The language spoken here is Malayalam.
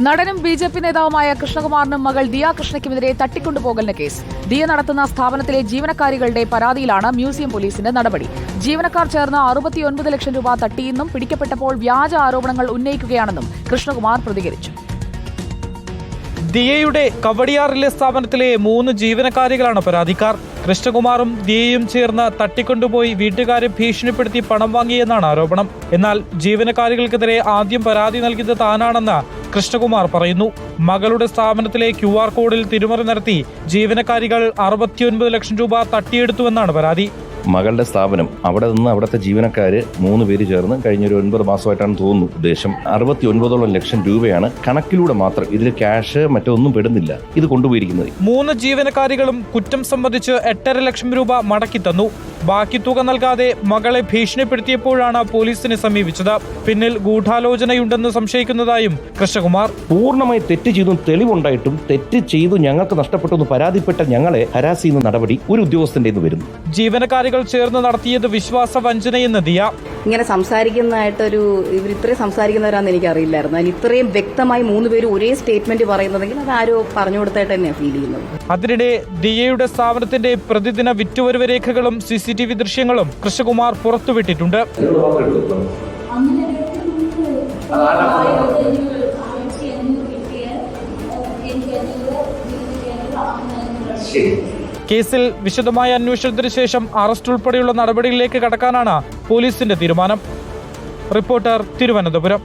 നടനും ബി.ജെ.പി. നേതാവുമായ കൃഷ്ണകുമാറിനും മകൾ ദിയ കൃഷ്ണയ്ക്കുമെതിരെ തട്ടിക്കൊണ്ടുപോകലിന് കേസ്. ദിയ നടത്തുന്ന സ്ഥാപനത്തിലെ ജീവനക്കാരികളുടെ പരാതിയിലാണ് മ്യൂസിയം പോലീസിന്റെ നടപടി. ജീവനക്കാർ ചേർന്ന് 69 ലക്ഷം രൂപ തട്ടിയെന്നും പിടിക്കപ്പെട്ടപ്പോൾ വ്യാജ ആരോപണങ്ങൾ ഉന്നയിക്കുകയാണെന്നും കൃഷ്ണകുമാർ പ്രതികരിച്ചു. ദിയയുടെ കവടിയാറിലെ സ്ഥാപനത്തിലെ 3 ജീവനക്കാരികളാണ് പരാതിക്കാർ. കൃഷ്ണകുമാറും ദിയയും ചേർന്ന് തട്ടിക്കൊണ്ടുപോയി വീട്ടുകാരെ ഭീഷണിപ്പെടുത്തി പണം വാങ്ങിയെന്നാണ് ആരോപണം. എന്നാൽ ജീവനക്കാരികൾക്കെതിരെ ആദ്യം പരാതി നൽകിയത് താനാണെന്ന് കൃഷ്ണകുമാർ പറയുന്നു. മകളുടെ സ്ഥാപനത്തിലെ QR കോഡിൽ തിരിമറി നടത്തി ജീവനക്കാരികൾ 69 ലക്ഷം രൂപ തട്ടിയെടുത്തുവെന്നാണ് പരാതി. മകളുടെ സ്ഥാപനം അവിടെ നിന്ന് അവിടുത്തെ ജീവനക്കാര് 3 പേര് ചേർന്ന് കഴിഞ്ഞൊരു 9 മാസമായിട്ടാണ് തോന്നുന്നു ഉദ്ദേശം 69 ലക്ഷം രൂപയാണ് കണക്കിലൂടെ മാത്രം, ഇതിൽ ക്യാഷ് മറ്റൊന്നും പെടുന്നില്ല, ഇത് കൊണ്ടുപോയിരിക്കുന്നത്. 3 ജീവനക്കാരികളും കുറ്റം സംബന്ധിച്ച് 8.5 ലക്ഷം രൂപ മടക്കി തന്നു. ബാക്കി തുക നൽകാതെ മകളെ ഭീഷണിപ്പെടുത്തിയപ്പോഴാണ് പോലീസിനെ സമീപിച്ചത്. പിന്നിൽ ഗൂഢാലോചനയുണ്ടെന്ന് സംശയിക്കുന്നതായും കൃഷ്ണകുമാർ. പൂർണ്ണമായി തെറ്റ് ചെയ്തു തെളിവുണ്ടായിട്ടും തെറ്റ് ചെയ്തു ഞങ്ങൾക്ക് നഷ്ടപ്പെട്ടു എന്ന് പരാതിപ്പെട്ട ഞങ്ങളെ ഹരാസ് ചെയ്യുന്ന നടപടി ഒരു ഉദ്യോഗസ്ഥന്റെ വരുന്നു. ജീവനക്കാരികൾ ചേർന്ന് നടത്തിയത് വിശ്വാസ വഞ്ചനയെന്ന് ദിയ. ഇങ്ങനെ സംസാരിക്കുന്നതായിട്ടൊരു ഇവർ ഇത്രയും സംസാരിക്കുന്നവരാണെന്ന് എനിക്കറിയില്ലായിരുന്നു. അതിന് ഇത്രയും വ്യക്തമായി 3 പേര് ഒരേ സ്റ്റേറ്റ്മെന്റ് പറയുന്നതെങ്കിൽ അത് ആരോ പറഞ്ഞു കൊടുത്തായിട്ട് തന്നെയാണ് ഫീൽ ചെയ്യുന്നത്. അതിനിടെ ദിയയുടെ സ്ഥാപനത്തിന്റെ പ്രതിദിന വിറ്റുവരവ് രേഖകളും CCTV ദൃശ്യങ്ങളും കൃഷ്ണകുമാർ പുറത്തുവിട്ടിട്ടുണ്ട്. കേസിൽ വിശദമായ അന്വേഷണത്തിന് ശേഷം അറസ്റ്റ് ഉൾപ്പെടെയുള്ള നടപടികളിലേക്ക് കടക്കാനാണ് പോലീസിന്റെ തീരുമാനം. റിപ്പോർട്ടർ, തിരുവനന്തപുരം.